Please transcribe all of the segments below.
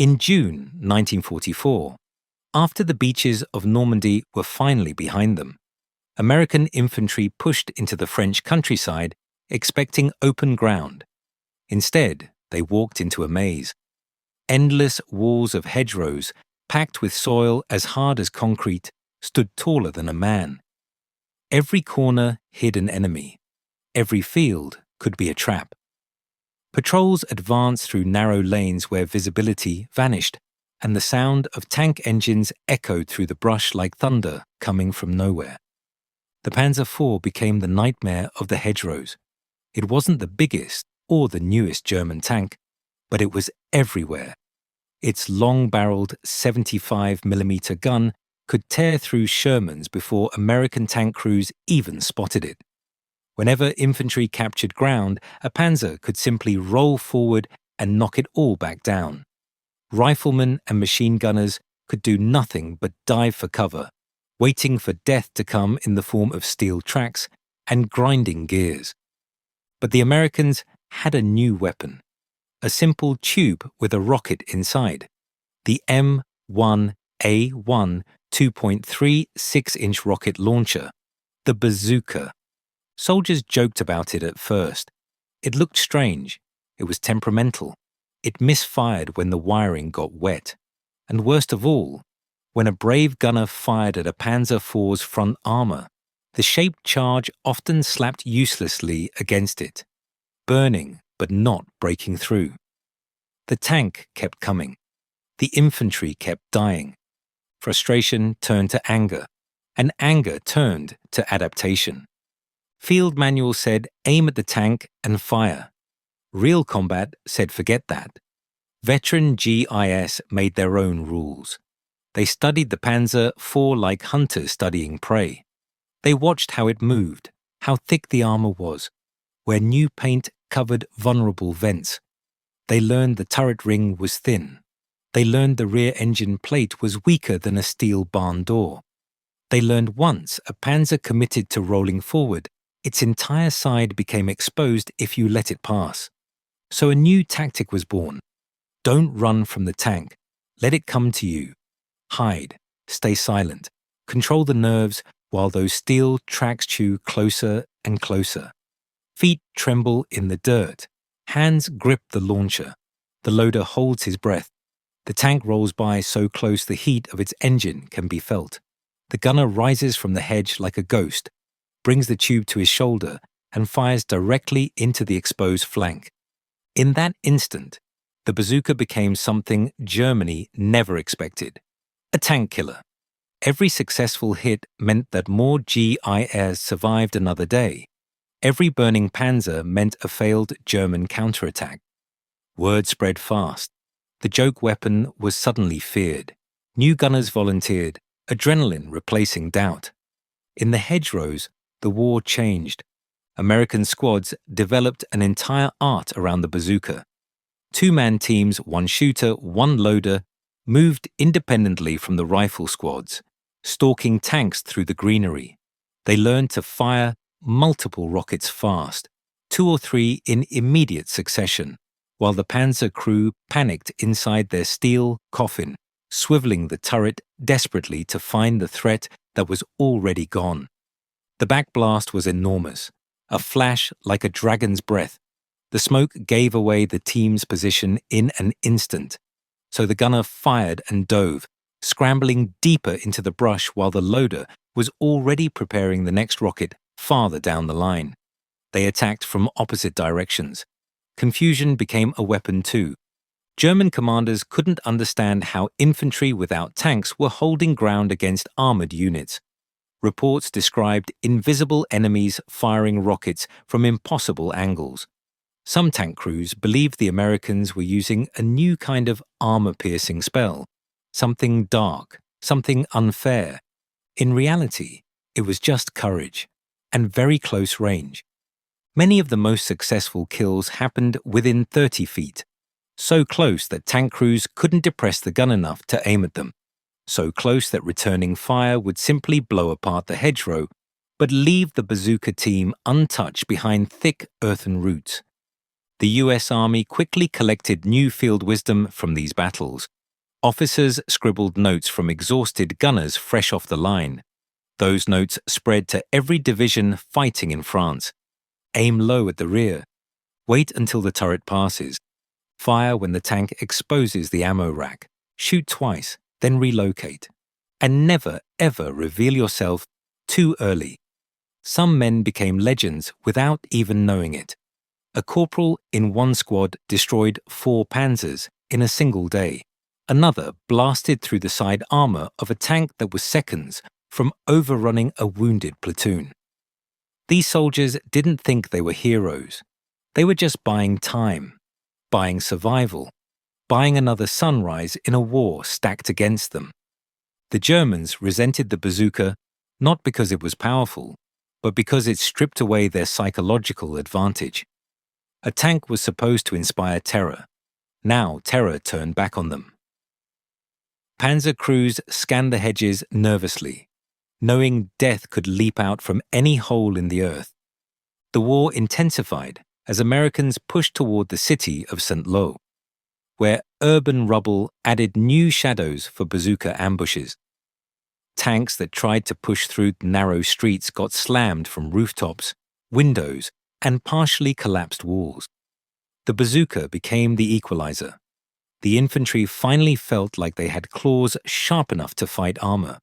In June 1944, after the beaches of Normandy were finally behind them, American infantry pushed into the French countryside, expecting open ground. Instead, they walked into a maze. Endless walls of hedgerows, packed with soil as hard as concrete, stood taller than a man. Every corner hid an enemy. Every field could be a trap. Patrols advanced through narrow lanes where visibility vanished, and the sound of tank engines echoed through the brush like thunder coming from nowhere. The Panzer IV became the nightmare of the hedgerows. It wasn't the biggest or the newest German tank, but it was everywhere. Its long-barreled 75mm gun could tear through Shermans before American tank crews even spotted it. Whenever infantry captured ground, a panzer could simply roll forward and knock it all back down. Riflemen and machine gunners could do nothing but dive for cover, waiting for death to come in the form of steel tracks and grinding gears. But the Americans had a new weapon, a simple tube with a rocket inside, the M1A1 2.3 6-inch rocket launcher, the Bazooka. Soldiers joked about it at first. It looked strange. It was temperamental. It misfired when the wiring got wet. And worst of all, when a brave gunner fired at a Panzer IV's front armor, the shaped charge often slapped uselessly against it, burning but not breaking through. The tank kept coming. The infantry kept dying. Frustration turned to anger, and anger turned to adaptation. Field manual said aim at the tank and fire. Real combat said forget that. Veteran G.I.s. made their own rules. They studied the Panzer IV like hunters studying prey. They watched how it moved, how thick the armor was, where new paint covered vulnerable vents. They learned the turret ring was thin. They learned the rear engine plate was weaker than a steel barn door. They learned once a Panzer committed to rolling forward, its entire side became exposed if you let it pass. So a new tactic was born. Don't run from the tank. Let it come to you. Hide. Stay silent. Control the nerves while those steel tracks chew closer and closer. Feet tremble in the dirt. Hands grip the launcher. The loader holds his breath. The tank rolls by so close the heat of its engine can be felt. The gunner rises from the hedge like a ghost, brings the tube to his shoulder, and fires directly into the exposed flank. In that instant, the bazooka became something Germany never expected: a tank killer. Every successful hit meant that more G.I.s. survived another day. Every burning panzer meant a failed German counterattack. Word spread fast. The joke weapon was suddenly feared. New gunners volunteered, adrenaline replacing doubt. In the hedgerows, the war changed. American squads developed an entire art around the bazooka. Two-man teams, one shooter, one loader, moved independently from the rifle squads, stalking tanks through the greenery. They learned to fire multiple rockets fast, 2 or 3 in immediate succession, while the panzer crew panicked inside their steel coffin, swiveling the turret desperately to find the threat that was already gone. The backblast was enormous, a flash like a dragon's breath. The smoke gave away the team's position in an instant, so the gunner fired and dove, scrambling deeper into the brush while the loader was already preparing the next rocket farther down the line. They attacked from opposite directions. Confusion became a weapon too. German commanders couldn't understand how infantry without tanks were holding ground against armored units. Reports described invisible enemies firing rockets from impossible angles. Some tank crews believed the Americans were using a new kind of armor-piercing spell, something dark, something unfair. In reality, it was just courage, and very close range. Many of the most successful kills happened within 30 feet, so close that tank crews couldn't depress the gun enough to aim at them, so close that returning fire would simply blow apart the hedgerow, but leave the bazooka team untouched behind thick earthen roots. The US Army quickly collected new field wisdom from these battles. Officers scribbled notes from exhausted gunners fresh off the line. Those notes spread to every division fighting in France. Aim low at the rear. Wait until the turret passes. Fire when the tank exposes the ammo rack. Shoot twice, then relocate. And never, ever reveal yourself too early. Some men became legends without even knowing it. A corporal in one squad destroyed 4 panzers in a single day. Another blasted through the side armor of a tank that was seconds from overrunning a wounded platoon. These soldiers didn't think they were heroes. They were just buying time, buying survival, buying another sunrise in a war stacked against them. The Germans resented the bazooka not because it was powerful, but because it stripped away their psychological advantage. A tank was supposed to inspire terror. Now terror turned back on them. Panzer crews scanned the hedges nervously, knowing death could leap out from any hole in the earth. The war intensified as Americans pushed toward the city of St. Lo, where urban rubble added new shadows for bazooka ambushes. Tanks that tried to push through narrow streets got slammed from rooftops, windows, and partially collapsed walls. The bazooka became the equalizer. The infantry finally felt like they had claws sharp enough to fight armor.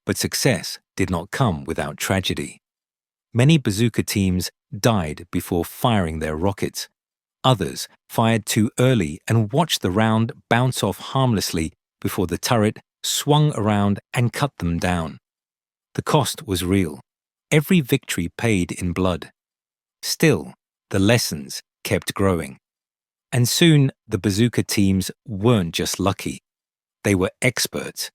But success did not come without tragedy. Many bazooka teams died before firing their rockets. Others fired too early and watched the round bounce off harmlessly before the turret swung around and cut them down. The cost was real. Every victory paid in blood. Still, the lessons kept growing. And soon, the bazooka teams weren't just lucky. They were experts.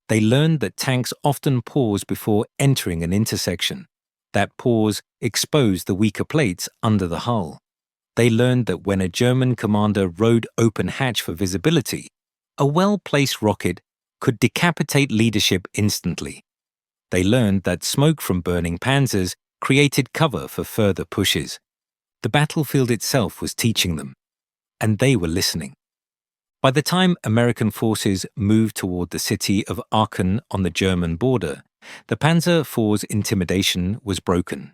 They learned that tanks often pause before entering an intersection. That pause exposed the weaker plates under the hull. They learned that when a German commander rode open hatch for visibility, a well-placed rocket could decapitate leadership instantly. They learned that smoke from burning panzers created cover for further pushes. The battlefield itself was teaching them, and they were listening. By the time American forces moved toward the city of Aachen on the German border, the Panzer IV's intimidation was broken.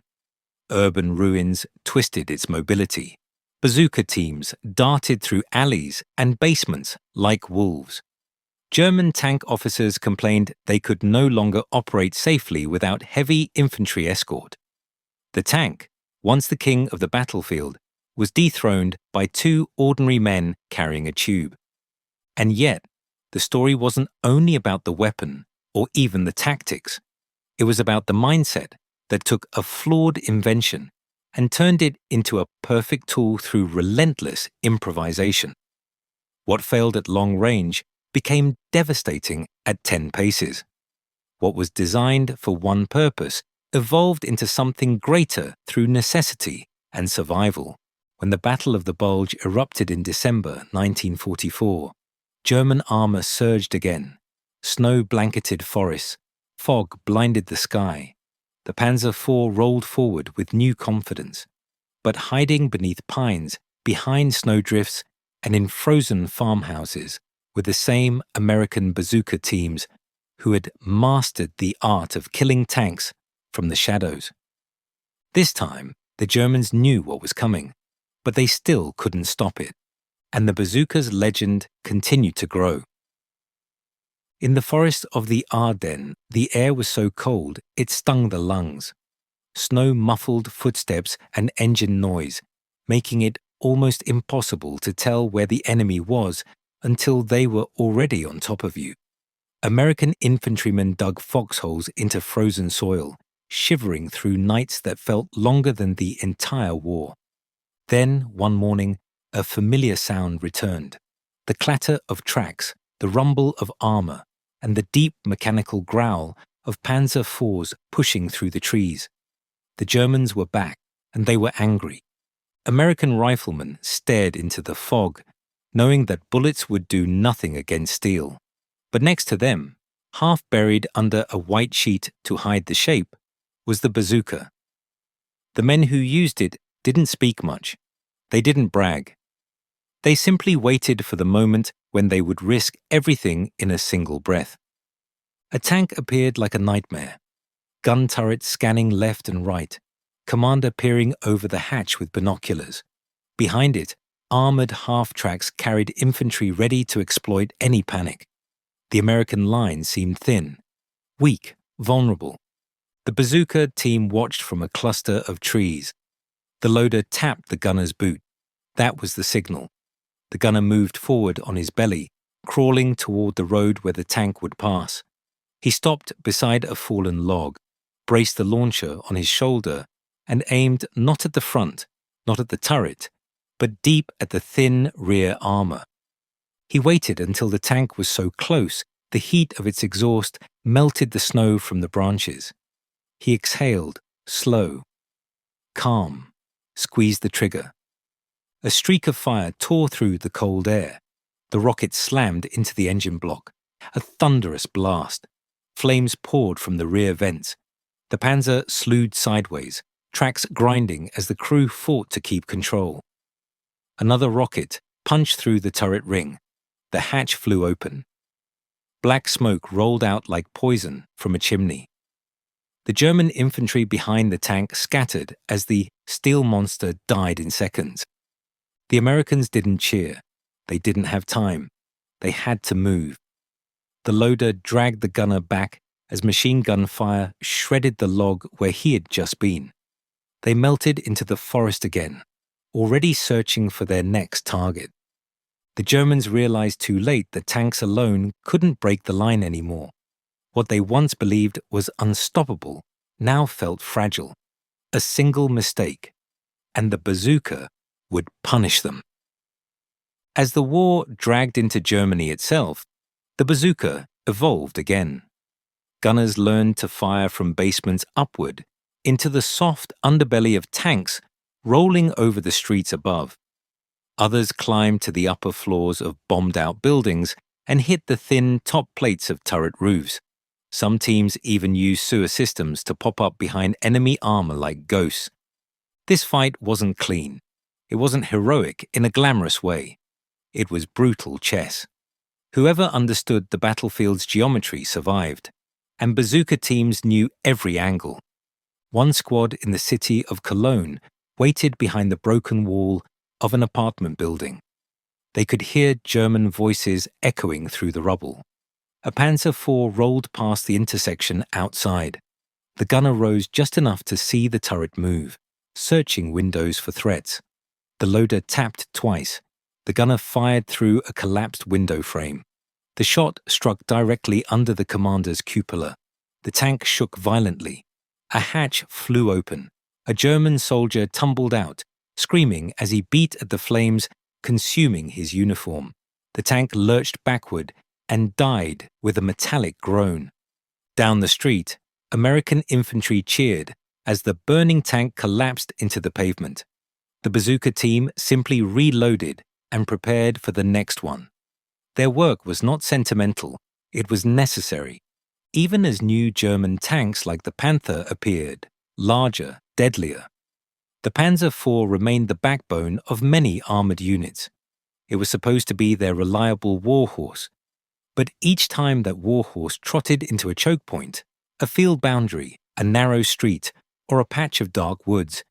Urban ruins twisted its mobility. Bazooka teams darted through alleys and basements like wolves. German tank officers complained they could no longer operate safely without heavy infantry escort. The tank, once the king of the battlefield, was dethroned by 2 ordinary men carrying a tube. And yet, the story wasn't only about the weapon or even the tactics. It was about the mindset that took a flawed invention and turned it into a perfect tool through relentless improvisation. What failed at long range became devastating at 10 paces. What was designed for one purpose evolved into something greater through necessity and survival. When the Battle of the Bulge erupted in December 1944, German armor surged again. Snow-blanketed forests, fog blinded the sky. The Panzer IV rolled forward with new confidence, but hiding beneath pines, behind snowdrifts, and in frozen farmhouses were the same American bazooka teams who had mastered the art of killing tanks from the shadows. This time, the Germans knew what was coming, but they still couldn't stop it, and the bazooka's legend continued to grow. In the forest of the Ardennes, the air was so cold it stung the lungs. Snow muffled footsteps and engine noise, making it almost impossible to tell where the enemy was until they were already on top of you. American infantrymen dug foxholes into frozen soil, shivering through nights that felt longer than the entire war. Then, one morning, a familiar sound returned. The clatter of tracks, the rumble of armor, and the deep mechanical growl of Panzer IVs pushing through the trees. The Germans were back, and they were angry. American riflemen stared into the fog, knowing that bullets would do nothing against steel. But next to them, half buried under a white sheet to hide the shape, was the bazooka. The men who used it didn't speak much. They didn't brag. They simply waited for the moment when they would risk everything in a single breath. A tank appeared like a nightmare. Gun turrets scanning left and right, commander peering over the hatch with binoculars. Behind it, armored half-tracks carried infantry ready to exploit any panic. The American line seemed thin, weak, vulnerable. The Bazooka team watched from a cluster of trees. The loader tapped the gunner's boot. That was the signal. The gunner moved forward on his belly, crawling toward the road where the tank would pass. He stopped beside a fallen log, braced the launcher on his shoulder, and aimed not at the front, not at the turret, but deep at the thin rear armor. He waited until the tank was so close the heat of its exhaust melted the snow from the branches. He exhaled, slow, calm, squeezed the trigger. A streak of fire tore through the cold air. The rocket slammed into the engine block. A thunderous blast. Flames poured from the rear vents. The Panzer slewed sideways, tracks grinding as the crew fought to keep control. Another rocket punched through the turret ring. The hatch flew open. Black smoke rolled out like poison from a chimney. The German infantry behind the tank scattered as the steel monster died in seconds. The Americans didn't cheer. They didn't have time. They had to move. The loader dragged the gunner back as machine gun fire shredded the log where he had just been. They melted into the forest again, already searching for their next target. The Germans realized too late that tanks alone couldn't break the line anymore. What they once believed was unstoppable now felt fragile. A single mistake, and the Bazooka would punish them. As the war dragged into Germany itself, the Bazooka evolved again. Gunners learned to fire from basements upward into the soft underbelly of tanks rolling over the streets above. Others climbed to the upper floors of bombed-out buildings and hit the thin top plates of turret roofs. Some teams even used sewer systems to pop up behind enemy armor like ghosts. This fight wasn't clean. It wasn't heroic in a glamorous way. It was brutal chess. Whoever understood the battlefield's geometry survived, and Bazooka teams knew every angle. One squad in the city of Cologne waited behind the broken wall of an apartment building. They could hear German voices echoing through the rubble. A Panzer IV rolled past the intersection outside. The gunner rose just enough to see the turret move, searching windows for threats. The loader tapped twice. The gunner fired through a collapsed window frame. The shot struck directly under the commander's cupola. The tank shook violently. A hatch flew open. A German soldier tumbled out, screaming as he beat at the flames, consuming his uniform. The tank lurched backward and died with a metallic groan. Down the street, American infantry cheered as the burning tank collapsed into the pavement. The Bazooka team simply reloaded and prepared for the next one. Their work was not sentimental, it was necessary. Even as new German tanks like the Panther appeared, larger, deadlier. The Panzer IV remained the backbone of many armored units. It was supposed to be their reliable warhorse. But each time that warhorse trotted into a choke point, a field boundary, a narrow street, or a patch of dark woods,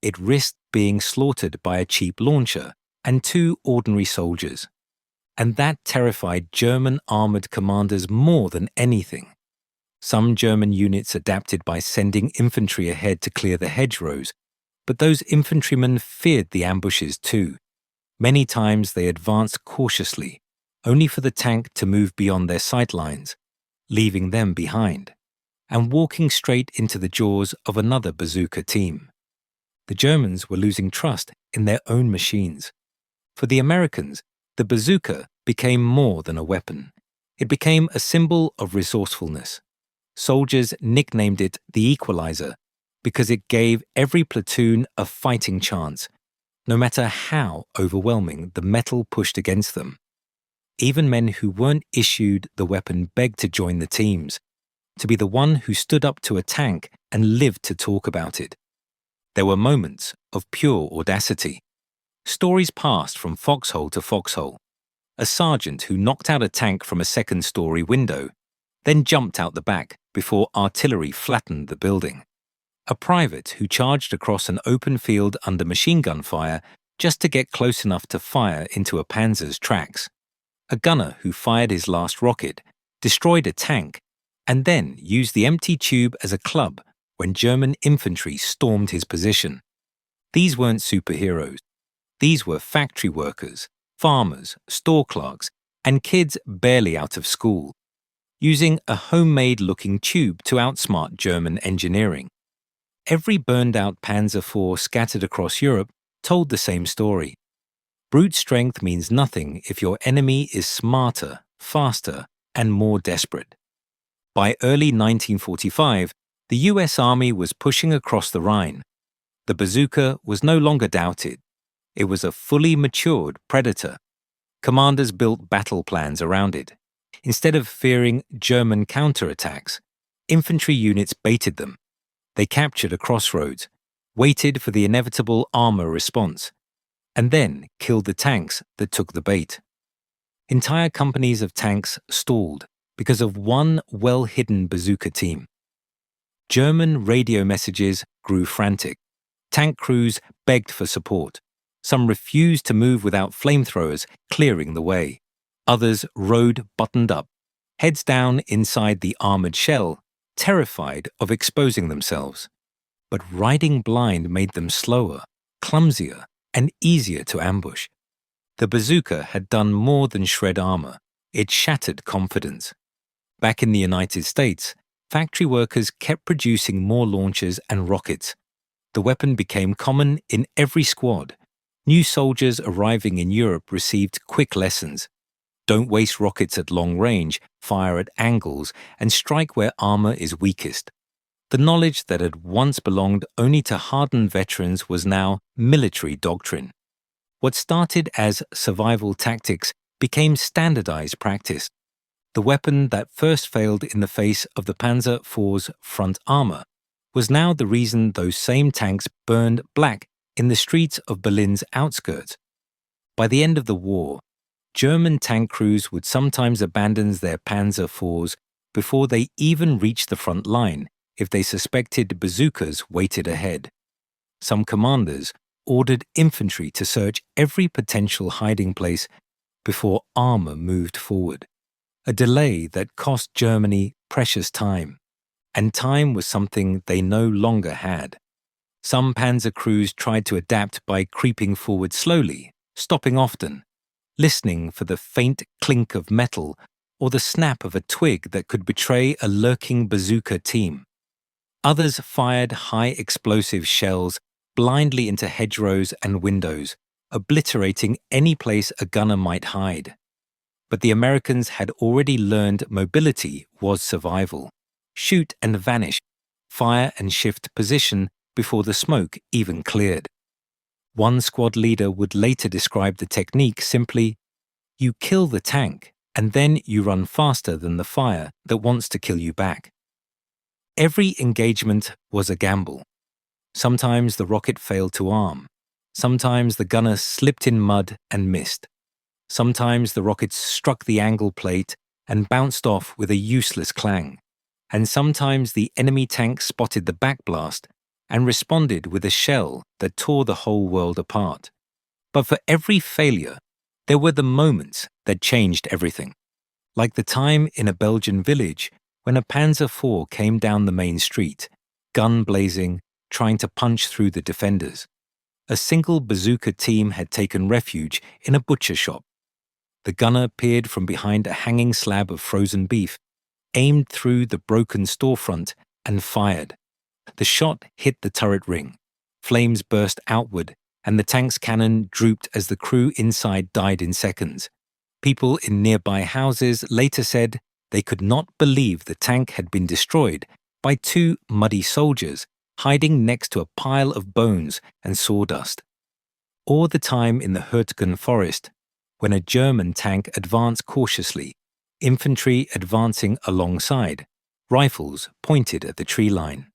it risked being slaughtered by a cheap launcher and two ordinary soldiers. And that terrified German armored commanders more than anything. Some German units adapted by sending infantry ahead to clear the hedgerows, but those infantrymen feared the ambushes too. Many times they advanced cautiously, only for the tank to move beyond their sight lines, leaving them behind, and walking straight into the jaws of another Bazooka team. The Germans were losing trust in their own machines. For the Americans, the Bazooka became more than a weapon. It became a symbol of resourcefulness. Soldiers nicknamed it the Equalizer because it gave every platoon a fighting chance, no matter how overwhelming the metal pushed against them. Even men who weren't issued the weapon begged to join the teams, to be the one who stood up to a tank and lived to talk about it. There were moments of pure audacity. Stories passed from foxhole to foxhole. A sergeant who knocked out a tank from a second-story window, then jumped out the back before artillery flattened the building. A private who charged across an open field under machine gun fire just to get close enough to fire into a panzer's tracks. A gunner who fired his last rocket, destroyed a tank, and then used the empty tube as a club when German infantry stormed his position. These weren't superheroes. These were factory workers, farmers, store clerks, and kids barely out of school, using a homemade-looking tube to outsmart German engineering. Every burned-out Panzer IV scattered across Europe told the same story. Brute strength means nothing if your enemy is smarter, faster, and more desperate. By early 1945, the US Army was pushing across the Rhine. The bazooka was no longer doubted. It was a fully matured predator. Commanders built battle plans around it. Instead of fearing German counterattacks, infantry units baited them. They captured a crossroads, waited for the inevitable armor response, and then killed the tanks that took the bait. Entire companies of tanks stalled because of one well-hidden bazooka team. German radio messages grew frantic. Tank crews begged for support. Some refused to move without flamethrowers clearing the way. Others rode buttoned up, heads down inside the armored shell, terrified of exposing themselves. But riding blind made them slower, clumsier, and easier to ambush. The bazooka had done more than shred armor. It shattered confidence. Back in the United States, factory workers kept producing more launchers and rockets. The weapon became common in every squad. New soldiers arriving in Europe received quick lessons. Don't waste rockets at long range, fire at angles, and strike where armor is weakest. The knowledge that had once belonged only to hardened veterans was now military doctrine. What started as survival tactics became standardized practice. The weapon that first failed in the face of the Panzer IV's front armor was now the reason those same tanks burned black in the streets of Berlin's outskirts. By the end of the war, German tank crews would sometimes abandon their Panzer IVs before they even reached the front line if they suspected bazookas waited ahead. Some commanders ordered infantry to search every potential hiding place before armor moved forward, a delay that cost Germany precious time, and time was something they no longer had. Some panzer crews tried to adapt by creeping forward slowly, stopping often, listening for the faint clink of metal or the snap of a twig that could betray a lurking bazooka team. Others fired high-explosive shells blindly into hedgerows and windows, obliterating any place a gunner might hide. But the Americans had already learned mobility was survival. Shoot and vanish, fire and shift position before the smoke even cleared. One squad leader would later describe the technique simply, "You kill the tank, and then you run faster than the fire that wants to kill you back." Every engagement was a gamble. Sometimes the rocket failed to arm. Sometimes the gunner slipped in mud and missed. Sometimes the rocket struck the angle plate and bounced off with a useless clang. And sometimes the enemy tank spotted the backblast and responded with a shell that tore the whole world apart. But for every failure, there were the moments that changed everything. Like the time in a Belgian village when a Panzer IV came down the main street, gun blazing, trying to punch through the defenders. A single bazooka team had taken refuge in a butcher shop. The gunner peered from behind a hanging slab of frozen beef, aimed through the broken storefront, and fired. The shot hit the turret ring. Flames burst outward, and the tank's cannon drooped as the crew inside died in seconds. People in nearby houses later said they could not believe the tank had been destroyed by two muddy soldiers hiding next to a pile of bones and sawdust. Or the time in the Hürtgen forest, when a German tank advanced cautiously, infantry advancing alongside, rifles pointed at the tree line.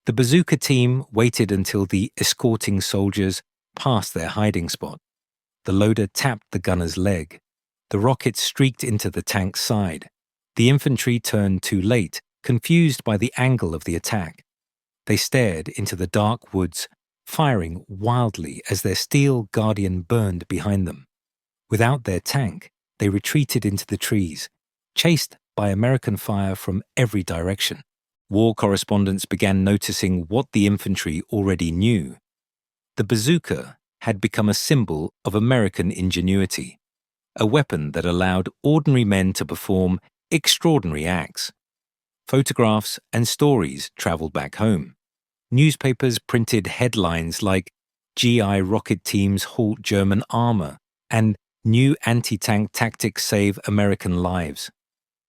The bazooka team waited until the escorting soldiers past their hiding spot. The loader tapped the gunner's leg. The rocket streaked into the tank's side. The infantry turned too late, confused by the angle of the attack. They stared into the dark woods, firing wildly as their steel guardian burned behind them. Without their tank, they retreated into the trees, chased by American fire from every direction. War correspondents began noticing what the infantry already knew. The bazooka had become a symbol of American ingenuity, a weapon that allowed ordinary men to perform extraordinary acts. Photographs and stories traveled back home. Newspapers printed headlines like G.I. rocket teams halt German armor and new anti-tank tactics save American lives.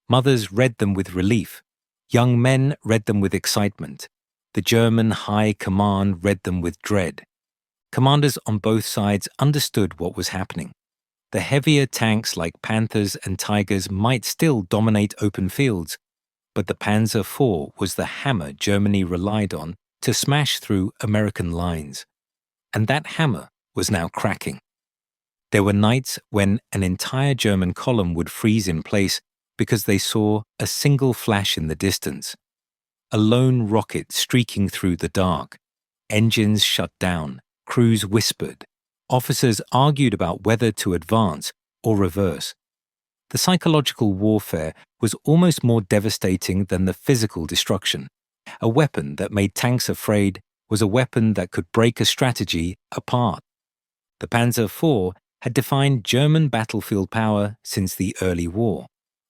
Mothers read them with relief. Young men read them with excitement. The German high command read them with dread. Commanders on both sides understood what was happening. The heavier tanks like Panthers and Tigers might still dominate open fields, but the Panzer IV was the hammer Germany relied on to smash through American lines. And that hammer was now cracking. There were nights when an entire German column would freeze in place because they saw a single flash in the distance. A lone rocket streaking through the dark. Engines shut down. Crews whispered. Officers argued about whether to advance or reverse. The psychological warfare was almost more devastating than the physical destruction. A weapon that made tanks afraid was a weapon that could break a strategy apart. The Panzer IV had defined German battlefield power since the early war.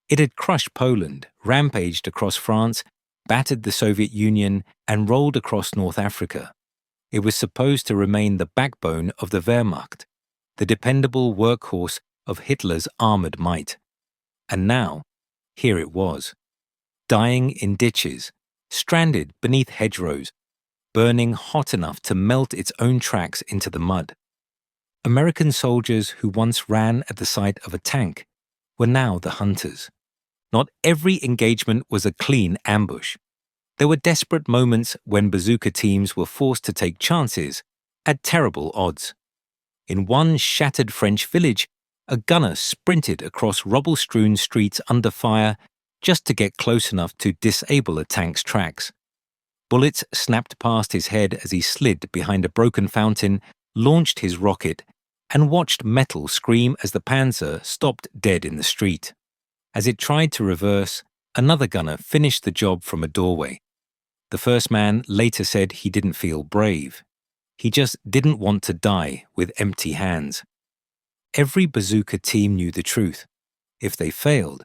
It had crushed Poland, rampaged across France, battered the Soviet Union, and rolled across North Africa. It was supposed to remain the backbone of the Wehrmacht, the dependable workhorse of Hitler's armored might. And now, here it was, dying in ditches, stranded beneath hedgerows, burning hot enough to melt its own tracks into the mud. American soldiers who once ran at the sight of a tank were now the hunters. Not every engagement was a clean ambush. There were desperate moments when bazooka teams were forced to take chances at terrible odds. In one shattered French village, a gunner sprinted across rubble-strewn streets under fire just to get close enough to disable a tank's tracks. Bullets snapped past his head as he slid behind a broken fountain, launched his rocket, and watched metal scream as the Panzer stopped dead in the street. As it tried to reverse, another gunner finished the job from a doorway. The first man later said he didn't feel brave. He just didn't want to die with empty hands. Every bazooka team knew the truth. If they failed,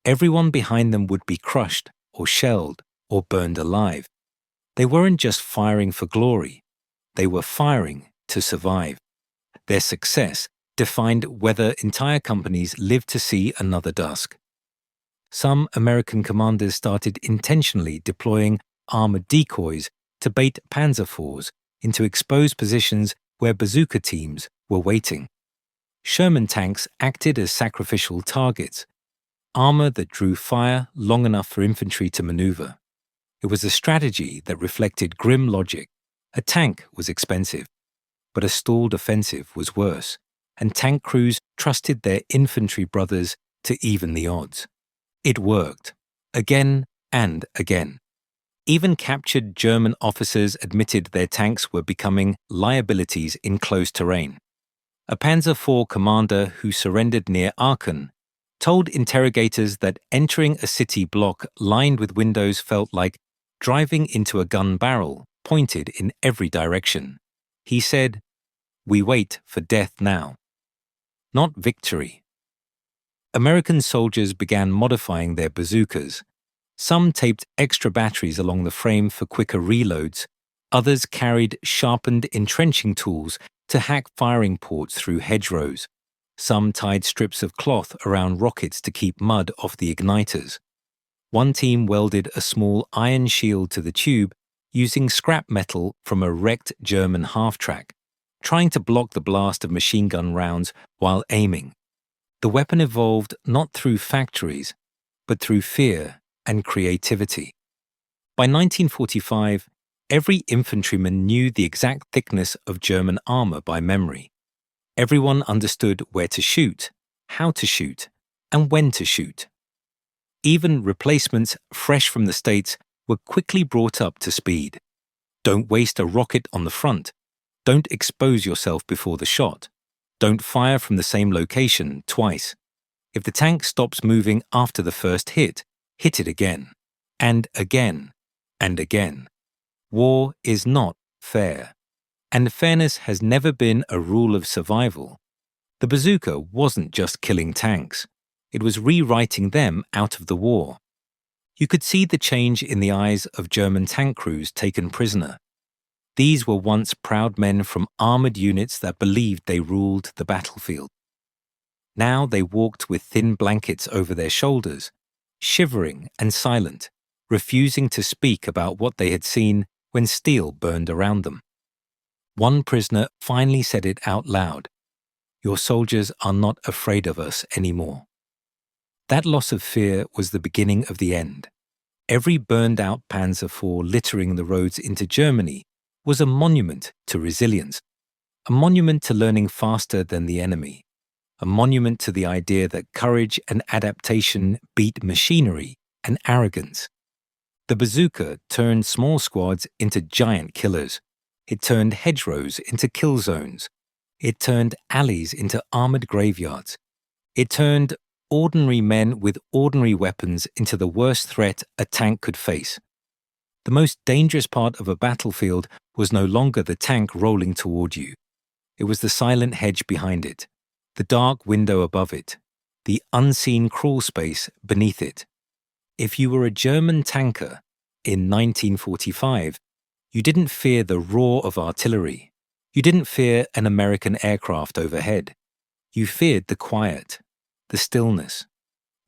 everyone behind them would be crushed or shelled or burned alive. They weren't just firing for glory. They were firing to survive. Their success defined whether entire companies lived to see another dusk. Some American commanders started intentionally deploying armored decoys to bait Panzer IVs into exposed positions where bazooka teams were waiting. Sherman tanks acted as sacrificial targets, armor that drew fire long enough for infantry to maneuver. It was a strategy that reflected grim logic. A tank was expensive, but a stalled offensive was worse, and tank crews trusted their infantry brothers to even the odds. It worked, again and again. Even captured German officers admitted their tanks were becoming liabilities in close terrain. A Panzer IV commander who surrendered near Aachen told interrogators that entering a city block lined with windows felt like driving into a gun barrel pointed in every direction. He said, "We wait for death now, not victory." American soldiers began modifying their bazookas. Some taped extra batteries along the frame for quicker reloads. Others carried sharpened entrenching tools to hack firing ports through hedgerows. Some tied strips of cloth around rockets to keep mud off the igniters. One team welded a small iron shield to the tube using scrap metal from a wrecked German half-track, trying to block the blast of machine gun rounds while aiming. The weapon evolved not through factories, but through fear and creativity. By 1945, Every infantryman knew the exact thickness of German armor by memory. Everyone understood where to shoot, how to shoot, and when to shoot. Even replacements fresh from the States were quickly brought up to speed. Don't waste a rocket on the front. Don't expose yourself before the shot. Don't fire from the same location twice. If the tank stops moving after the first hit it again, and again, and again. War is not fair, and fairness has never been a rule of survival. The bazooka wasn't just killing tanks. It was rewriting them out of the war. You could see the change in the eyes of German tank crews taken prisoner. These were once proud men from armored units that believed they ruled the battlefield. Now they walked with thin blankets over their shoulders, shivering and silent, refusing to speak about what they had seen when steel burned around them. One prisoner finally said it out loud. "Your soldiers are not afraid of us anymore." That loss of fear was the beginning of the end. Every burned-out Panzer IV littering the roads into Germany was a monument to resilience, a monument to learning faster than the enemy, a monument to the idea that courage and adaptation beat machinery and arrogance. The bazooka turned small squads into giant killers. It turned hedgerows into kill zones. It turned alleys into armored graveyards. It turned ordinary men with ordinary weapons into the worst threat a tank could face. The most dangerous part of a battlefield was no longer the tank rolling toward you. It was the silent hedge behind it, the dark window above it, the unseen crawl space beneath it. If you were a German tanker in 1945, you didn't fear the roar of artillery. You didn't fear an American aircraft overhead. You feared the quiet, the stillness,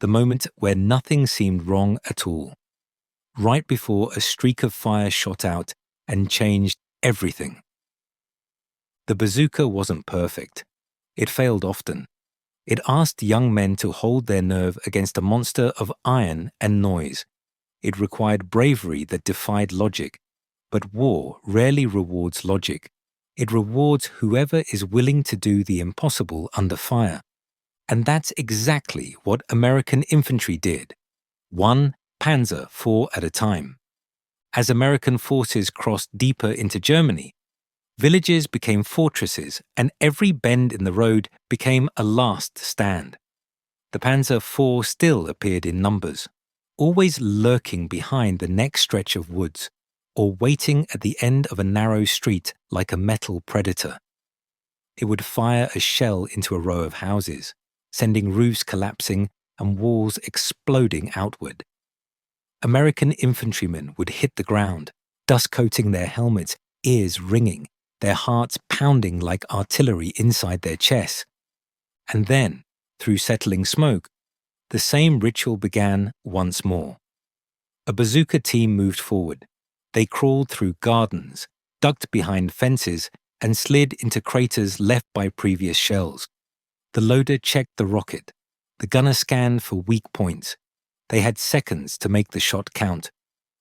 the moment where nothing seemed wrong at all, right before a streak of fire shot out and changed everything. The bazooka wasn't perfect. It failed often. It asked young men to hold their nerve against a monster of iron and noise. It required bravery that defied logic. But war rarely rewards logic. It rewards whoever is willing to do the impossible under fire. And that's exactly what American infantry did, one Panzer IV at a time. As American forces crossed deeper into Germany, villages became fortresses and every bend in the road became a last stand. The Panzer IV still appeared in numbers, always lurking behind the next stretch of woods, or waiting at the end of a narrow street like a metal predator. It would fire a shell into a row of houses, sending roofs collapsing and walls exploding outward. American infantrymen would hit the ground, dust coating their helmets, ears ringing, their hearts pounding like artillery inside their chests. And then, through settling smoke, the same ritual began once more. A bazooka team moved forward. They crawled through gardens, ducked behind fences, and slid into craters left by previous shells. The loader checked the rocket. The gunner scanned for weak points. They had seconds to make the shot count.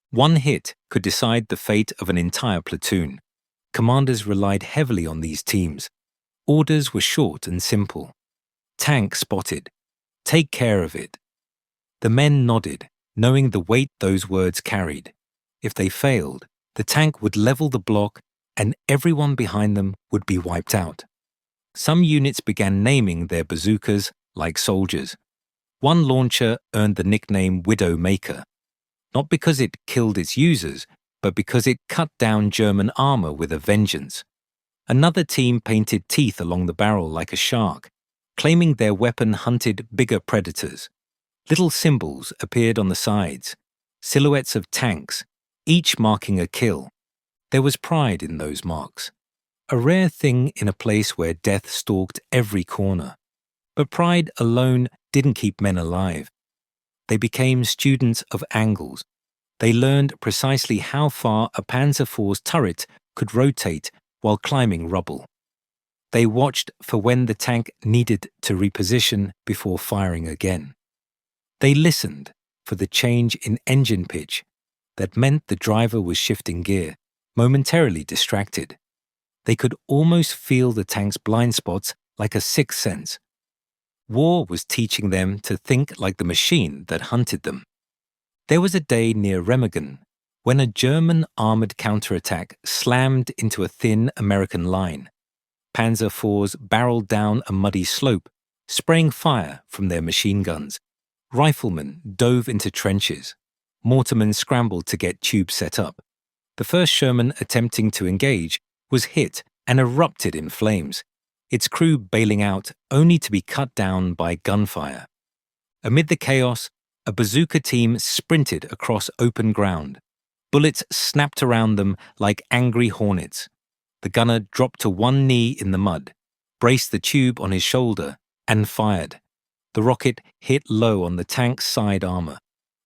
One hit could decide the fate of an entire platoon. Commanders relied heavily on these teams. Orders were short and simple. Tank spotted. Take care of it. The men nodded, knowing the weight those words carried. If they failed, the tank would level the block and everyone behind them would be wiped out. Some units began naming their bazookas like soldiers. One launcher earned the nickname Widowmaker, not because it killed its users, but because it cut down German armor with a vengeance. Another team painted teeth along the barrel like a shark, claiming their weapon hunted bigger predators. Little symbols appeared on the sides, silhouettes of tanks, each marking a kill. There was pride in those marks, a rare thing in a place where death stalked every corner. But pride alone didn't keep men alive. They became students of angles. They learned precisely how far a Panzer IV's turret could rotate while climbing rubble. They watched for when the tank needed to reposition before firing again. They listened for the change in engine pitch that meant the driver was shifting gear, momentarily distracted. They could almost feel the tank's blind spots like a sixth sense. War was teaching them to think like the machine that hunted them. There was a day near Remagen when a German armored counterattack slammed into a thin American line. Panzer IVs barreled down a muddy slope, spraying fire from their machine guns. Riflemen dove into trenches. Mortarmen scrambled to get tubes set up. The first Sherman attempting to engage was hit and erupted in flames, its crew bailing out only to be cut down by gunfire. Amid the chaos, a bazooka team sprinted across open ground. Bullets snapped around them like angry hornets. The gunner dropped to one knee in the mud, braced the tube on his shoulder, and fired. The rocket hit low on the tank's side armor.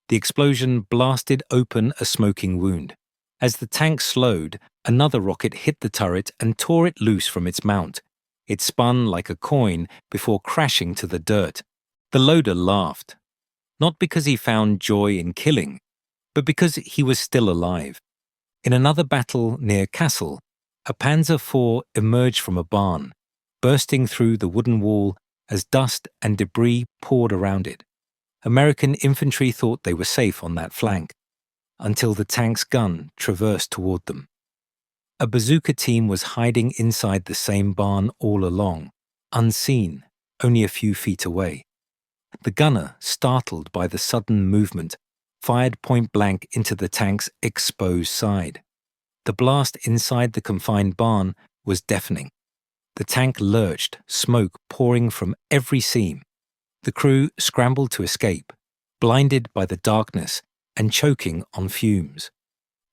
The explosion blasted open a smoking wound. As the tank slowed, another rocket hit the turret and tore it loose from its mount. It spun like a coin before crashing to the dirt. The loader laughed, not because he found joy in killing, but because he was still alive. In another battle near Kassel, a Panzer IV emerged from a barn, bursting through the wooden wall as dust and debris poured around it. American infantry thought they were safe on that flank, until the tank's gun traversed toward them. A bazooka team was hiding inside the same barn all along, unseen, only a few feet away. The gunner, startled by the sudden movement, fired point-blank into the tank's exposed side. The blast inside the confined barn was deafening. The tank lurched, smoke pouring from every seam. The crew scrambled to escape, blinded by the darkness and choking on fumes.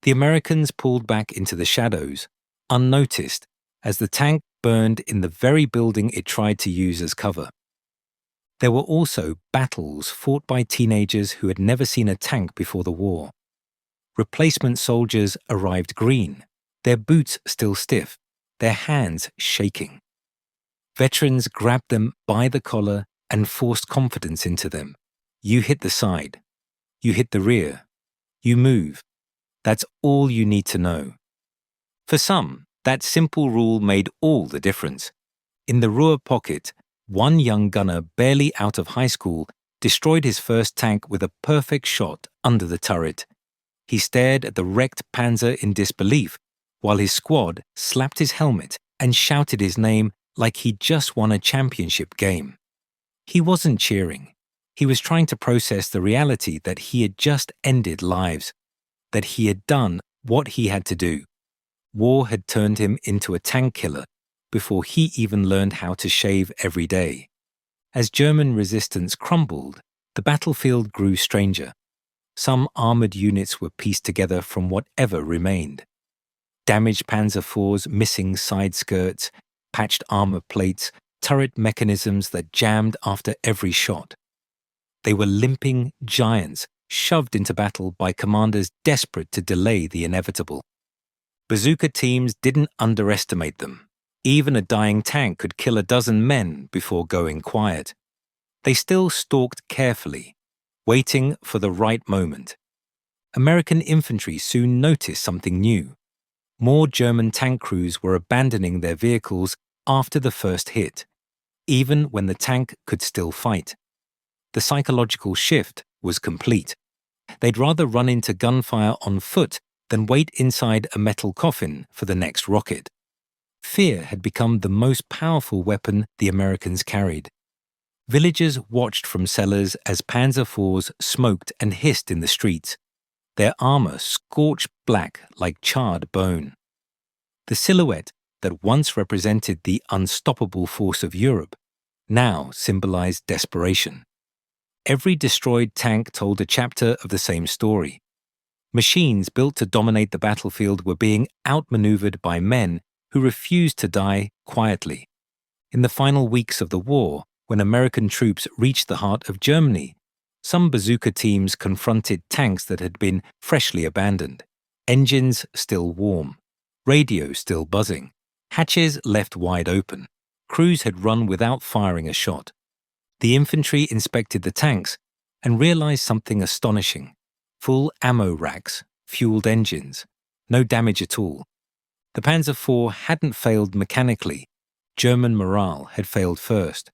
The Americans pulled back into the shadows, unnoticed, as the tank burned in the very building it tried to use as cover. There were also battles fought by teenagers who had never seen a tank before the war. Replacement soldiers arrived green, their boots still stiff, their hands shaking. Veterans grabbed them by the collar and forced confidence into them. You hit the side. You hit the rear. You move. That's all you need to know. For some, that simple rule made all the difference. In the Ruhr pocket, one young gunner barely out of high school destroyed his first tank with a perfect shot under the turret. He stared at the wrecked Panzer in disbelief, while his squad slapped his helmet and shouted his name like he'd just won a championship game. He wasn't cheering. He was trying to process the reality that he had just ended lives, that he had done what he had to do. War had turned him into a tank killer before he even learned how to shave every day. As German resistance crumbled, the battlefield grew stranger. Some armored units were pieced together from whatever remained. Damaged Panzer IVs missing side skirts, patched armor plates, turret mechanisms that jammed after every shot. They were limping giants shoved into battle by commanders desperate to delay the inevitable. Bazooka teams didn't underestimate them. Even a dying tank could kill a dozen men before going quiet. They still stalked carefully, waiting for the right moment. American infantry soon noticed something new. More German tank crews were abandoning their vehicles after the first hit, even when the tank could still fight. The psychological shift was complete. They'd rather run into gunfire on foot than wait inside a metal coffin for the next rocket. Fear had become the most powerful weapon the Americans carried. Villagers watched from cellars as Panzer IVs smoked and hissed in the streets, their armor scorched black like charred bone. The silhouette that once represented the unstoppable force of Europe now symbolized desperation. Every destroyed tank told a chapter of the same story. Machines built to dominate the battlefield were being outmaneuvered by men who refused to die quietly. In the final weeks of the war, when American troops reached the heart of Germany, some bazooka teams confronted tanks that had been freshly abandoned, engines still warm, radios still buzzing, hatches left wide open. Crews had run without firing a shot. The infantry inspected the tanks and realized something astonishing. Full ammo racks, fueled engines, no damage at all. The Panzer IV hadn't failed mechanically. German morale had failed first.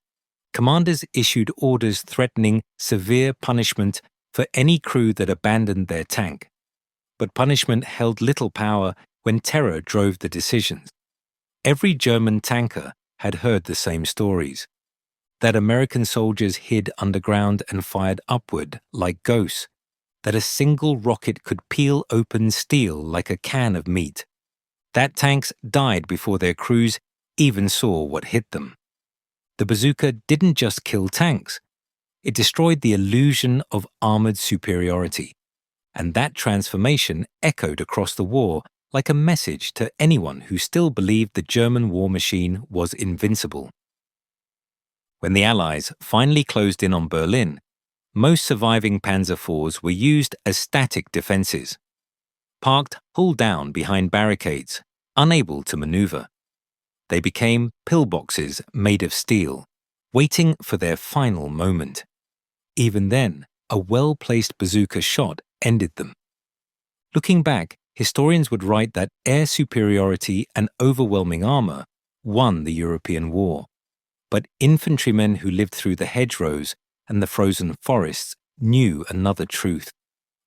Commanders issued orders threatening severe punishment for any crew that abandoned their tank. But punishment held little power when terror drove the decisions. Every German tanker had heard the same stories. That American soldiers hid underground and fired upward like ghosts. That a single rocket could peel open steel like a can of meat. That tanks died before their crews even saw what hit them. The bazooka didn't just kill tanks. It destroyed the illusion of armored superiority. And that transformation echoed across the war like a message to anyone who still believed the German war machine was invincible. When the Allies finally closed in on Berlin, most surviving Panzer IVs were used as static defenses, parked hull down behind barricades, unable to maneuver. They became pillboxes made of steel, waiting for their final moment. Even then, a well-placed bazooka shot ended them. Looking back, historians would write that air superiority and overwhelming armor won the European war. But infantrymen who lived through the hedgerows and the frozen forests knew another truth.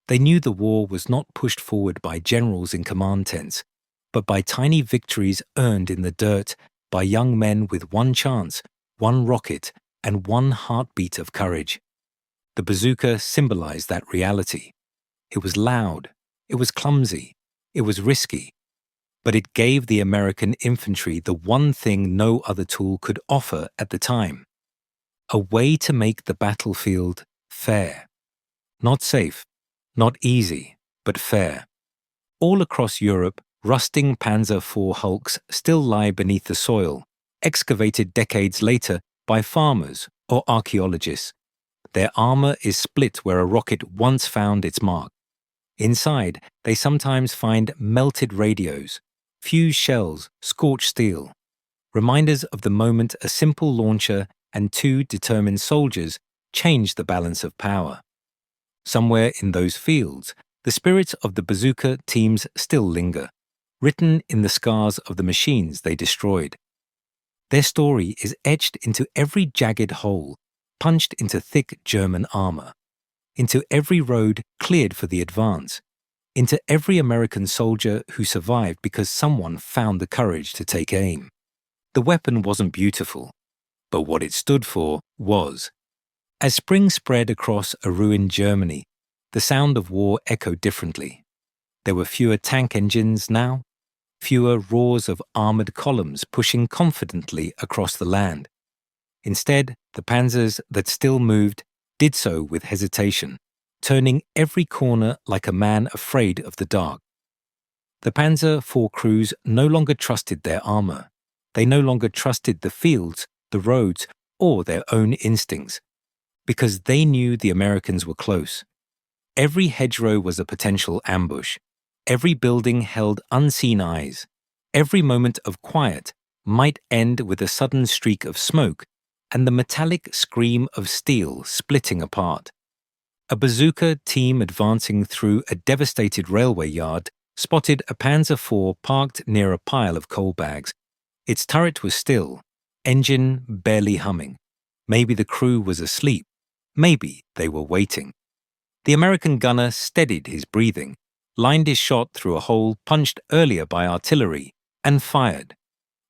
They knew the war was not pushed forward by generals in command tents, but by tiny victories earned in the dirt by young men with one chance, one rocket, and one heartbeat of courage. The bazooka symbolized that reality. It was loud, it was clumsy, it was risky, but it gave the American infantry the one thing no other tool could offer at the time: a way to make the battlefield fair. Not safe, not easy, but fair. All across Europe, rusting Panzer IV hulks still lie beneath the soil, excavated decades later by farmers or archaeologists. Their armor is split where a rocket once found its mark. Inside, they sometimes find melted radios, fused shells, scorched steel, reminders of the moment a simple launcher and two determined soldiers changed the balance of power. Somewhere in those fields, the spirits of the bazooka teams still linger, written in the scars of the machines they destroyed. Their story is etched into every jagged hole, punched into thick German armor, into every road cleared for the advance, into every American soldier who survived because someone found the courage to take aim. The weapon wasn't beautiful, but what it stood for was. As spring spread across a ruined Germany, the sound of war echoed differently. There were fewer tank engines now, fewer roars of armored columns pushing confidently across the land. Instead, the panzers that still moved did so with hesitation, turning every corner like a man afraid of the dark. The Panzer IV crews no longer trusted their armor. They no longer trusted the fields, the roads, or their own instincts, because they knew the Americans were close. Every hedgerow was a potential ambush. Every building held unseen eyes. Every moment of quiet might end with a sudden streak of smoke and the metallic scream of steel splitting apart. A bazooka team advancing through a devastated railway yard spotted a Panzer IV parked near a pile of coal bags. Its turret was still, engine barely humming. Maybe the crew was asleep. Maybe they were waiting. The American gunner steadied his breathing, lined his shot through a hole punched earlier by artillery, and fired.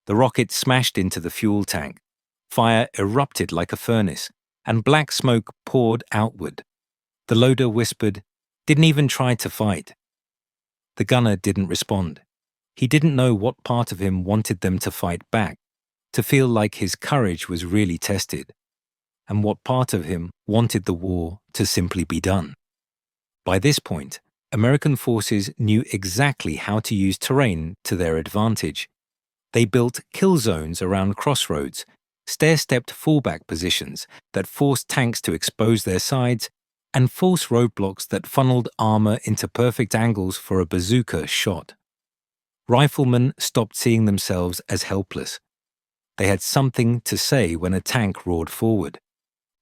The rocket smashed into the fuel tank. Fire erupted like a furnace, and black smoke poured outward. The loader whispered, "Didn't even try to fight." The gunner didn't respond. He didn't know what part of him wanted them to fight back, to feel like his courage was really tested, and what part of him wanted the war to simply be done. By this point, American forces knew exactly how to use terrain to their advantage. They built kill zones around crossroads, stair-stepped fallback positions that forced tanks to expose their sides, and false roadblocks that funneled armor into perfect angles for a bazooka shot. Riflemen stopped seeing themselves as helpless. They had something to say when a tank roared forward.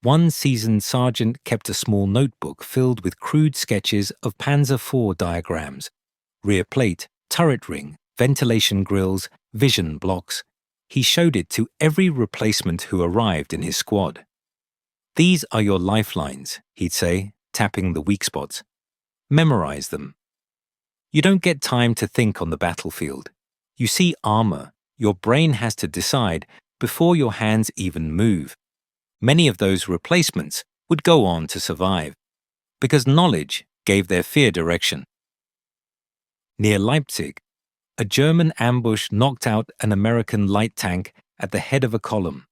One seasoned sergeant kept a small notebook filled with crude sketches of Panzer IV diagrams, rear plate, turret ring, ventilation grills, vision blocks. He showed it to every replacement who arrived in his squad. "These are your lifelines," he'd say, tapping the weak spots. "Memorize them." You don't get time to think on the battlefield. You see armor, your brain has to decide before your hands even move. Many of those replacements would go on to survive, because knowledge gave their fear direction. Near Leipzig, a German ambush knocked out an American light tank at the head of a column.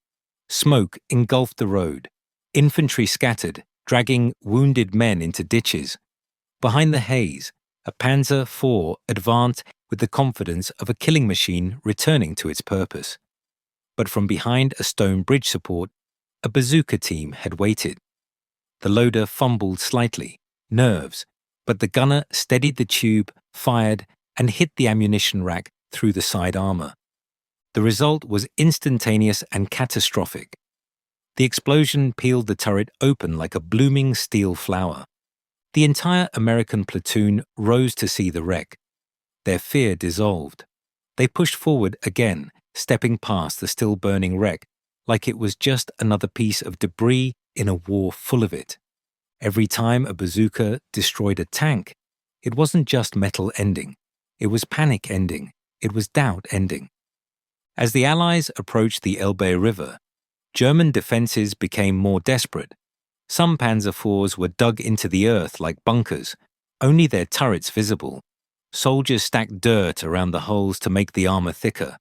Smoke engulfed the road. Infantry scattered, dragging wounded men into ditches. Behind the haze, a Panzer IV advanced with the confidence of a killing machine returning to its purpose. But from behind a stone bridge support, a bazooka team had waited. The loader fumbled slightly, nerves, but the gunner steadied the tube, fired, and hit the ammunition rack through the side armor. The result was instantaneous and catastrophic. The explosion peeled the turret open like a blooming steel flower. The entire American platoon rose to see the wreck. Their fear dissolved. They pushed forward again, stepping past the still burning wreck like it was just another piece of debris in a war full of it. Every time a bazooka destroyed a tank, it wasn't just metal ending. It was panic ending. It was doubt ending. As the Allies approached the Elbe River, German defenses became more desperate. Some Panzer IVs were dug into the earth like bunkers, only their turrets visible. Soldiers stacked dirt around the holes to make the armor thicker.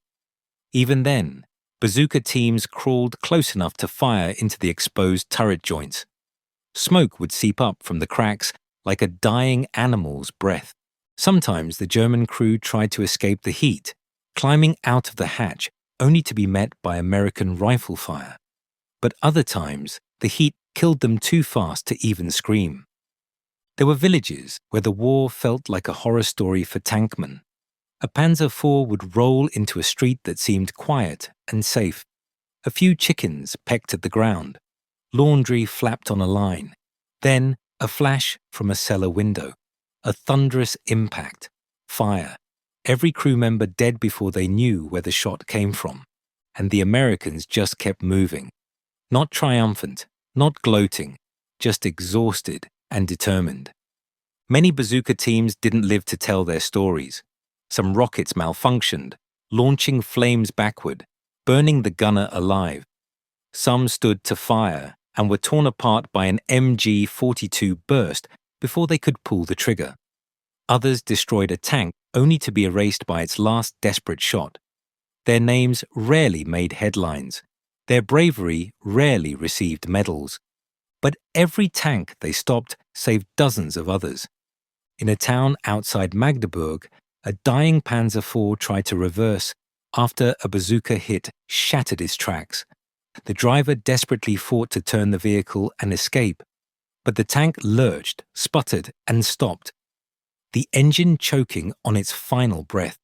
Even then, bazooka teams crawled close enough to fire into the exposed turret joints. Smoke would seep up from the cracks like a dying animal's breath. Sometimes the German crew tried to escape the heat, climbing out of the hatch only to be met by American rifle fire. But other times, the heat killed them too fast to even scream. There were villages where the war felt like a horror story for tankmen. A Panzer IV would roll into a street that seemed quiet and safe. A few chickens pecked at the ground. Laundry flapped on a line. Then a flash from a cellar window. A thunderous impact. Fire. Every crew member dead before they knew where the shot came from. And the Americans just kept moving. Not triumphant, not gloating, just exhausted and determined. Many bazooka teams didn't live to tell their stories. Some rockets malfunctioned, launching flames backward, burning the gunner alive. Some stood to fire and were torn apart by an MG-42 burst before they could pull the trigger. Others destroyed a tank only to be erased by its last desperate shot. Their names rarely made headlines. Their bravery rarely received medals. But every tank they stopped saved dozens of others. In a town outside Magdeburg, a dying Panzer IV tried to reverse after a bazooka hit shattered its tracks. The driver desperately fought to turn the vehicle and escape, but the tank lurched, sputtered, and stopped, the engine choking on its final breath.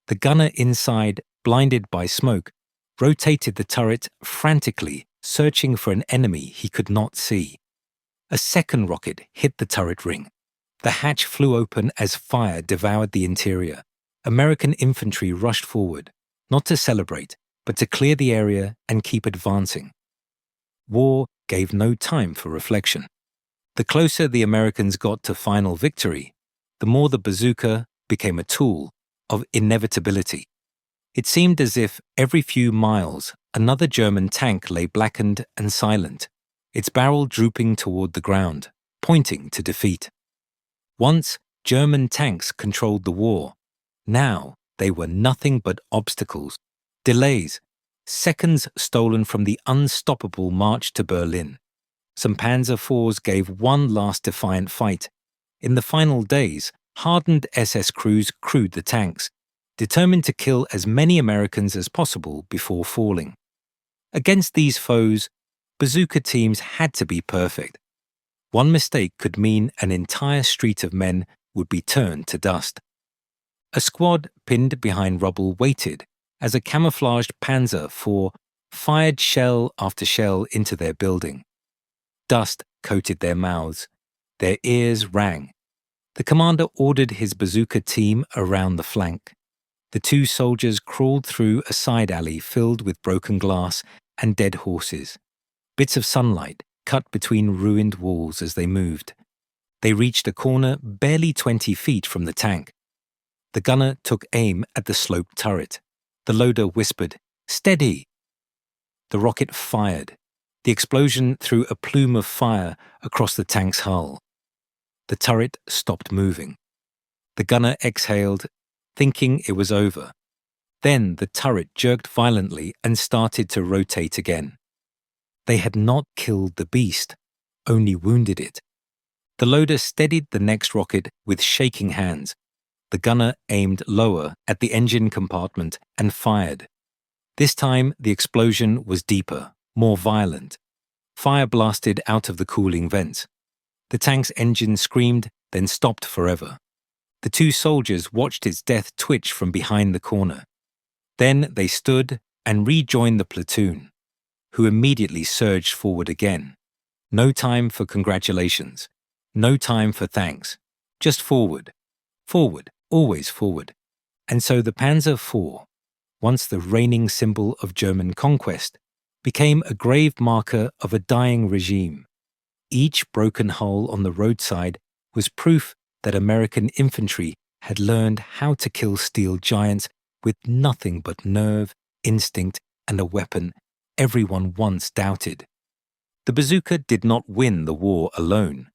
The gunner inside, blinded by smoke, rotated the turret frantically, searching for an enemy he could not see. A second rocket hit the turret ring. The hatch flew open as fire devoured the interior. American infantry rushed forward, not to celebrate, but to clear the area and keep advancing. War gave no time for reflection. The closer the Americans got to final victory, the more the bazooka became a tool of inevitability. It seemed as if every few miles another German tank lay blackened and silent, its barrel drooping toward the ground, pointing to defeat. Once, German tanks controlled the war. Now, they were nothing but obstacles, delays, seconds stolen from the unstoppable march to Berlin. Some Panzer IVs gave one last defiant fight. In the final days, hardened SS crews crewed the tanks, determined to kill as many Americans as possible before falling. Against these foes, bazooka teams had to be perfect. One mistake could mean an entire street of men would be turned to dust. A squad pinned behind rubble waited as a camouflaged Panzer IV fired shell after shell into their building. Dust coated their mouths. Their ears rang. The commander ordered his bazooka team around the flank. The two soldiers crawled through a side alley filled with broken glass and dead horses. Bits of sunlight cut between ruined walls as they moved. They reached a corner barely 20 feet from the tank. The gunner took aim at the sloped turret. The loader whispered, "Steady!" The rocket fired. The explosion threw a plume of fire across the tank's hull. The turret stopped moving. The gunner exhaled, thinking it was over. Then the turret jerked violently and started to rotate again. They had not killed the beast, only wounded it. The loader steadied the next rocket with shaking hands. The gunner aimed lower at the engine compartment and fired. This time the explosion was deeper, more violent. Fire blasted out of the cooling vents. The tank's engine screamed, then stopped forever. The two soldiers watched its death twitch from behind the corner. Then they stood and rejoined the platoon, who immediately surged forward again. No time for congratulations. No time for thanks. Just forward. Forward, always forward. And so the Panzer IV, once the reigning symbol of German conquest, became a grave marker of a dying regime. Each broken hull on the roadside was proof that American infantry had learned how to kill steel giants with nothing but nerve, instinct, and a weapon everyone once doubted. The bazooka did not win the war alone,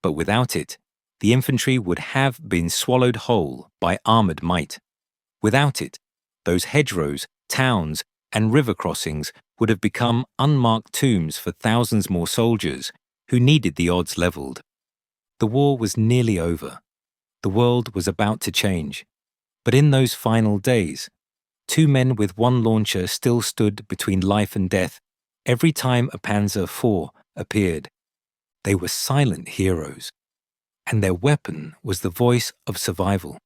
but without it, the infantry would have been swallowed whole by armored might. Without it, those hedgerows, towns, and river crossings would have become unmarked tombs for thousands more soldiers who needed the odds leveled. The war was nearly over. The world was about to change. But in those final days, two men with one launcher still stood between life and death every time a Panzer IV appeared. They were silent heroes, and their weapon was the voice of survival.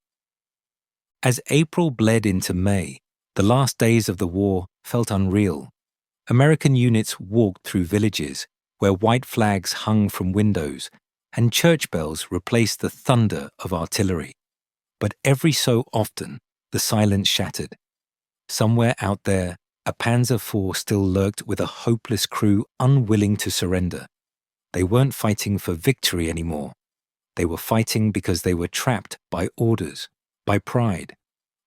As April bled into May, the last days of the war felt unreal. American units walked through villages where white flags hung from windows, and church bells replaced the thunder of artillery. But every so often, the silence shattered. Somewhere out there, a Panzer IV still lurked with a hopeless crew unwilling to surrender. They weren't fighting for victory anymore. They were fighting because they were trapped by orders, by pride,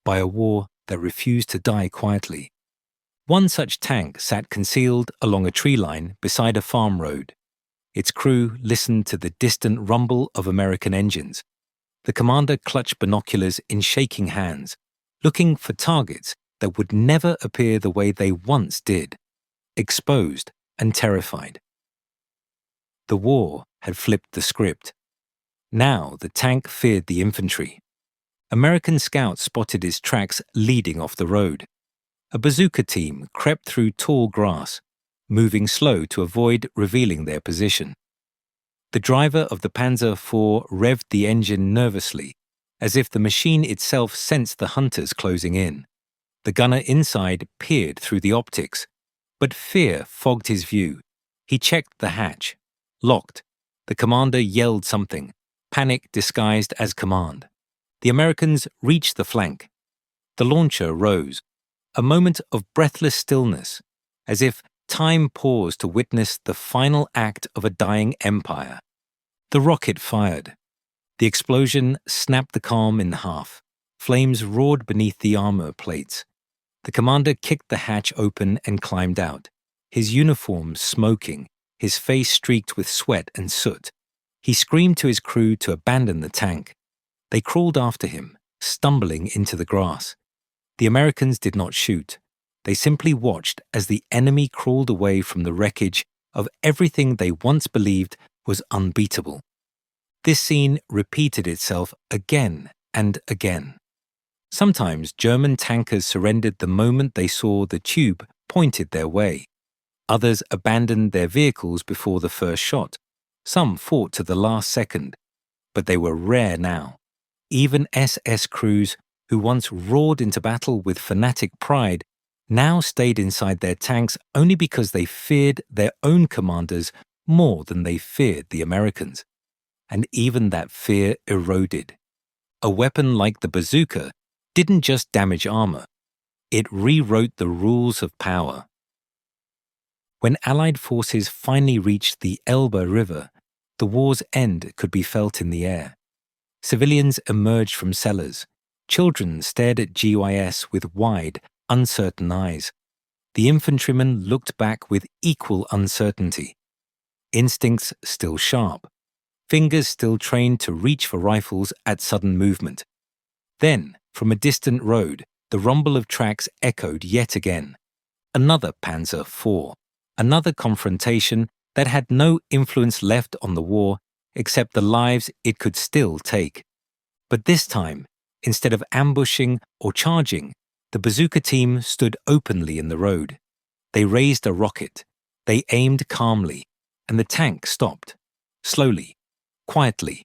by a war that refused to die quietly. One such tank sat concealed along a tree line beside a farm road. Its crew listened to the distant rumble of American engines. The commander clutched binoculars in shaking hands, looking for targets that would never appear the way they once did, exposed and terrified. The war had flipped the script. Now the tank feared the infantry. American scouts spotted its tracks leading off the road. A bazooka team crept through tall grass, moving slow to avoid revealing their position. The driver of the Panzer IV revved the engine nervously, as if the machine itself sensed the hunters closing in. The gunner inside peered through the optics, but fear fogged his view. He checked the hatch. Locked. The commander yelled something, panic disguised as command. The Americans reached the flank. The launcher rose. A moment of breathless stillness, as if time paused to witness the final act of a dying empire. The rocket fired. The explosion snapped the calm in half. Flames roared beneath the armor plates. The commander kicked the hatch open and climbed out, his uniform smoking, his face streaked with sweat and soot. He screamed to his crew to abandon the tank. They crawled after him, stumbling into the grass. The Americans did not shoot. They simply watched as the enemy crawled away from the wreckage of everything they once believed was unbeatable. This scene repeated itself again and again. Sometimes German tankers surrendered the moment they saw the tube pointed their way. Others abandoned their vehicles before the first shot. Some fought to the last second, but they were rare now. Even SS crews, who once roared into battle with fanatic pride, now stayed inside their tanks only because they feared their own commanders more than they feared the Americans. and even that fear eroded. A weapon like the bazooka didn't just damage armor, it rewrote the rules of power. When Allied forces finally reached the Elbe River, the war's end could be felt in the air. Civilians emerged from cellars. Children stared at G.I.s with wide, uncertain eyes. The infantrymen looked back with equal uncertainty. Instincts still sharp. Fingers still trained to reach for rifles at sudden movement. Then, from a distant road, the rumble of tracks echoed yet again. Another Panzer IV. Another confrontation that had no influence left on the war except the lives it could still take. But this time, instead of ambushing or charging, the bazooka team stood openly in the road. They raised a rocket. They aimed calmly, and the tank stopped. Slowly, quietly.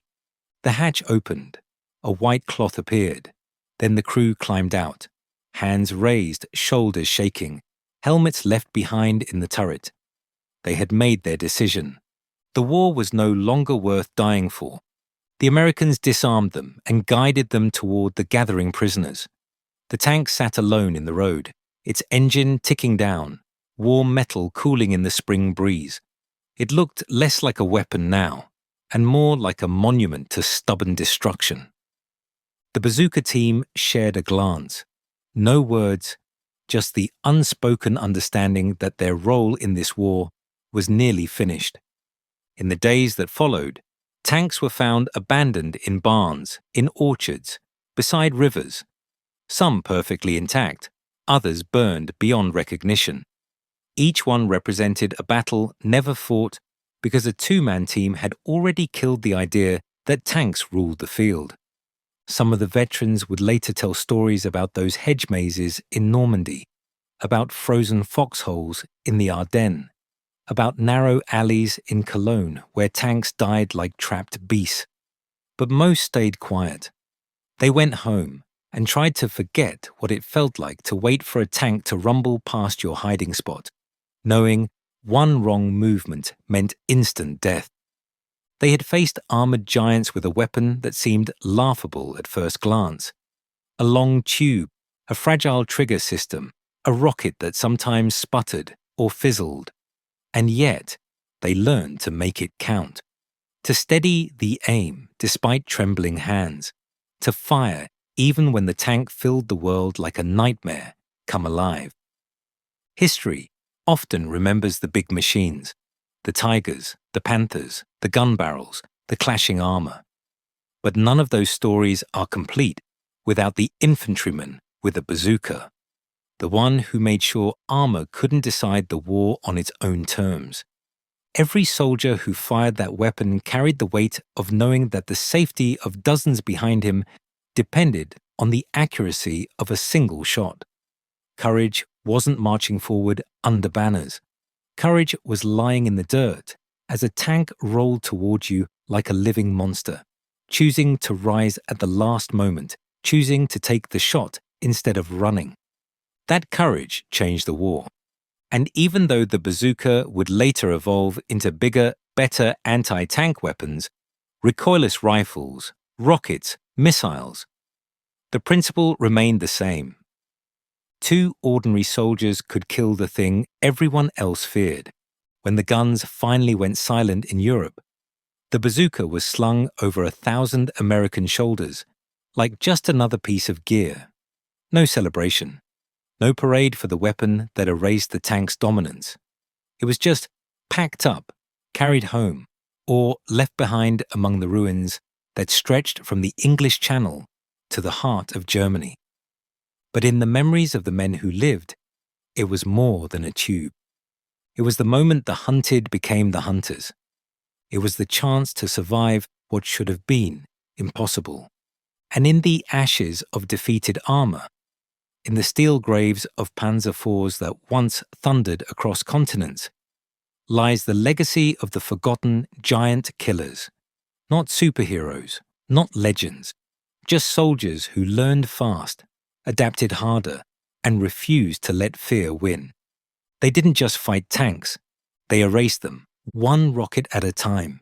The hatch opened. A white cloth appeared. Then the crew climbed out. Hands raised, shoulders shaking, helmets left behind in the turret. They had made their decision. The war was no longer worth dying for. The Americans disarmed them and guided them toward the gathering prisoners. The tank sat alone in the road, its engine ticking down, warm metal cooling in the spring breeze. It looked less like a weapon now, and more like a monument to stubborn destruction. The bazooka team shared a glance. No words, just the unspoken understanding that their role in this war was nearly finished. In the days that followed, tanks were found abandoned in barns, in orchards, beside rivers. Some perfectly intact, others burned beyond recognition. Each one represented a battle never fought because a two-man team had already killed the idea that tanks ruled the field. Some of the veterans would later tell stories about those hedge mazes in Normandy, about frozen foxholes in the Ardennes, about narrow alleys in Cologne where tanks died like trapped beasts. But most stayed quiet. They went home and tried to forget what it felt like to wait for a tank to rumble past your hiding spot, knowing one wrong movement meant instant death. They had faced armored giants with a weapon that seemed laughable at first glance. A long tube, a fragile trigger system, a rocket that sometimes sputtered or fizzled. And yet, they learned to make it count. To steady the aim despite trembling hands. To fire even when the tank filled the world like a nightmare come alive. History often remembers the big machines, the Tigers, the Panthers, the gun barrels, the clashing armor. But none of those stories are complete without the infantryman with a bazooka, the one who made sure armor couldn't decide the war on its own terms. Every soldier who fired that weapon carried the weight of knowing that the safety of dozens behind him depended on the accuracy of a single shot. Courage wasn't marching forward under banners. Courage was lying in the dirt as a tank rolled toward you like a living monster, choosing to rise at the last moment, choosing to take the shot instead of running. That courage changed the war. And even though the bazooka would later evolve into bigger, better anti-tank weapons, recoilless rifles, rockets, missiles, the principle remained the same. Two ordinary soldiers could kill the thing everyone else feared. When the guns finally went silent in Europe, the bazooka was slung over 1,000 American shoulders, like just another piece of gear. No celebration. No parade for the weapon that erased the tank's dominance. It was just packed up, carried home, or left behind among the ruins that stretched from the English Channel to the heart of Germany. But in the memories of the men who lived, it was more than a tube. It was the moment the hunted became the hunters. It was the chance to survive what should have been impossible. And in the ashes of defeated armor, in the steel graves of Panzer IVs that once thundered across continents, lies the legacy of the forgotten giant killers. Not superheroes, not legends, just soldiers who learned fast, adapted harder, and refused to let fear win. They didn't just fight tanks, they erased them, one rocket at a time.